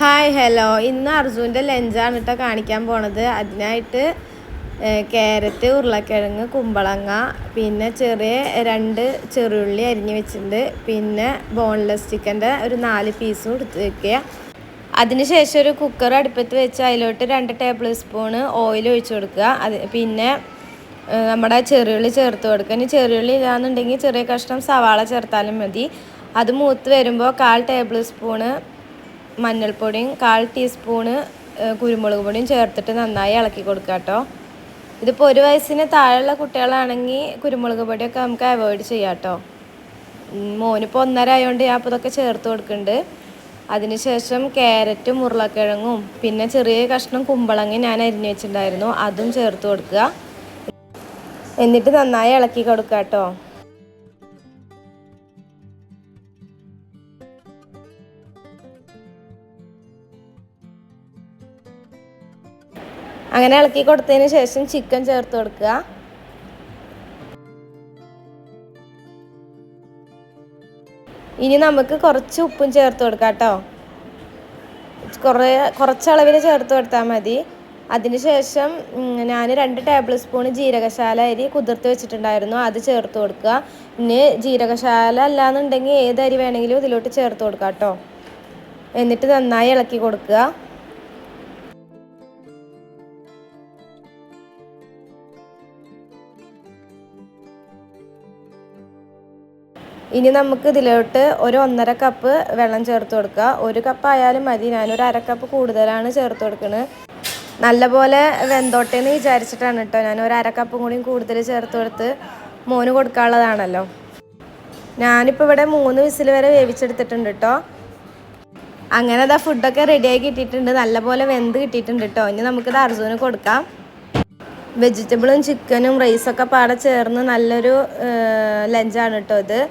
Hi hello, ഇന്ന് അർജുൻ്റെ ലഞ്ചാണ് കേട്ടോ കാണിക്കാൻ പോണത്. അതിനായിട്ട് ക്യാരറ്റ്, ഉരുളക്കിഴങ്ങ്, കുമ്പളങ്ങ, പിന്നെ രണ്ട് ചെറുള്ളി അരിഞ്ഞ് വെച്ചിട്ടുണ്ട്. പിന്നെ ബോൺലെസ് ചിക്കൻ്റെ ഒരു 4 പീസും എടുത്ത് വെക്കുക. അതിനുശേഷം ഒരു കുക്കർ അടുപ്പത്ത് വെച്ച് അതിലോട്ട് 2 ടേബിൾ സ്പൂണ് ഓയിൽ ഒഴിച്ച് കൊടുക്കുക. പിന്നെ നമ്മുടെ ചെറിയുള്ളി ചേർത്ത് കൊടുക്കുക. ഇനി ചെറിയുള്ളി ഇല്ലാന്നുണ്ടെങ്കിൽ ചെറിയ കഷ്ണം സവാള ചേർത്താലും മതി. അത് മൂത്ത് വരുമ്പോൾ 1/4 ടേബിൾ സ്പൂണ് മഞ്ഞൾപ്പൊടിയും 1/4 ടീസ്പൂണ് കുരുമുളക് പൊടിയും ചേർത്തിട്ട് നന്നായി ഇളക്കി കൊടുക്കുക കേട്ടോ. ഇതിപ്പോൾ 1 വയസ്സിന് താഴെയുള്ള കുട്ടികളാണെങ്കിൽ കുരുമുളക് പൊടിയൊക്കെ നമുക്ക് അവോയ്ഡ് ചെയ്യാം കേട്ടോ. മോനിപ്പോൾ 1.5 ആയതുകൊണ്ട് ഞാൻ അപ്പോൾ ഇതൊക്കെ ചേർത്ത് കൊടുക്കുന്നുണ്ട്. അതിനുശേഷം ക്യാരറ്റും ഉരുളക്കിഴങ്ങും പിന്നെ ചെറിയ കഷ്ണം കുമ്പളങ്ങ ഞാൻ അരിഞ്ഞ് വെച്ചിട്ടുണ്ടായിരുന്നു, അതും ചേർത്ത് കൊടുക്കുക. എന്നിട്ട് നന്നായി ഇളക്കി കൊടുക്കുക കേട്ടോ. അങ്ങനെ ഇളക്കി കൊടുത്തതിന് ശേഷം ചിക്കൻ ചേർത്ത് കൊടുക്കുക. ഇനി നമുക്ക് കുറച്ച് ഉപ്പും ചേർത്ത് കൊടുക്കാം കേട്ടോ. കുറച്ചളവിൽ ചേർത്ത് കൊടുത്താൽ മതി. അതിനുശേഷം ഞാൻ 2 ടേബിൾ സ്പൂൺ ജീരകശാല അരി കുതിർത്ത് വെച്ചിട്ടുണ്ടായിരുന്നു, അത് ചേർത്ത് കൊടുക്കുക. ഇനി ജീരകശാല അല്ലാന്നുണ്ടെങ്കിൽ ഏത് അരി വേണമെങ്കിലും ഇതിലോട്ട് ചേർത്ത് കൊടുക്കാം കേട്ടോ. എന്നിട്ട് നന്നായി ഇളക്കി കൊടുക്കുക. ഇനി നമുക്ക് ഇതിലോട്ട് ഒരു 1.5 കപ്പ് വെള്ളം ചേർത്ത് കൊടുക്കുക. 1 കപ്പ് ആയാലും മതി, ഞാനൊരു 1/2 കപ്പ് കൂടുതലാണ് ചേർത്ത് കൊടുക്കുന്നത്. നല്ലപോലെ വെന്തോട്ടെ എന്ന് വിചാരിച്ചിട്ടാണ് കേട്ടോ ഞാൻ ഒരു 1/2 കപ്പും കൂടി കൂടുതൽ ചേർത്ത് കൊടുത്ത് മോന് കൊടുക്കാനുള്ളതാണല്ലോ. ഞാനിപ്പോൾ ഇവിടെ 3 വിസിൽ വരെ വേവിച്ചെടുത്തിട്ടുണ്ട് കേട്ടോ. അങ്ങനെ അതാ ഫുഡൊക്കെ റെഡിയായി കിട്ടിയിട്ടുണ്ട്, നല്ലപോലെ വെന്ത് കിട്ടിയിട്ടുണ്ട് കേട്ടോ. ഇനി നമുക്കിത് അർജുന് കൊടുക്കാം. വെജിറ്റബിളും ചിക്കനും റൈസൊക്കെ പാടെ ചേർന്ന് നല്ലൊരു ലഞ്ചാണ് കേട്ടോ ഇത്.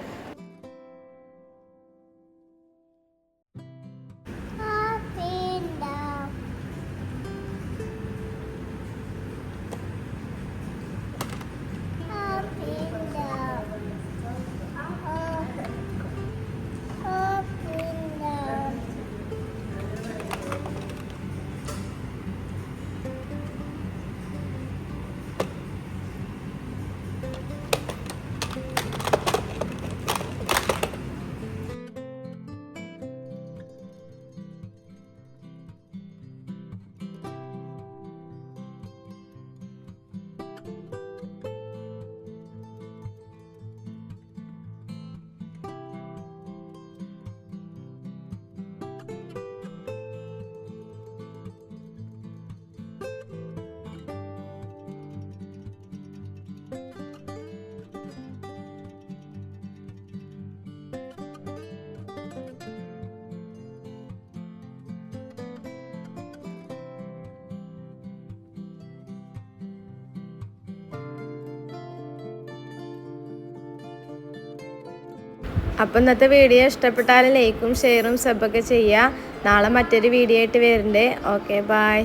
അപ്പം ഇന്നത്തെ വീഡിയോ ഇഷ്ടപ്പെട്ടാൽ ലൈക്കും ഷെയറും സബ്ബൊക്കെ ചെയ്യുക. നാളെ മറ്റൊരു വീഡിയോ ആയിട്ട് വരുന്നുണ്ട്. Okay, by.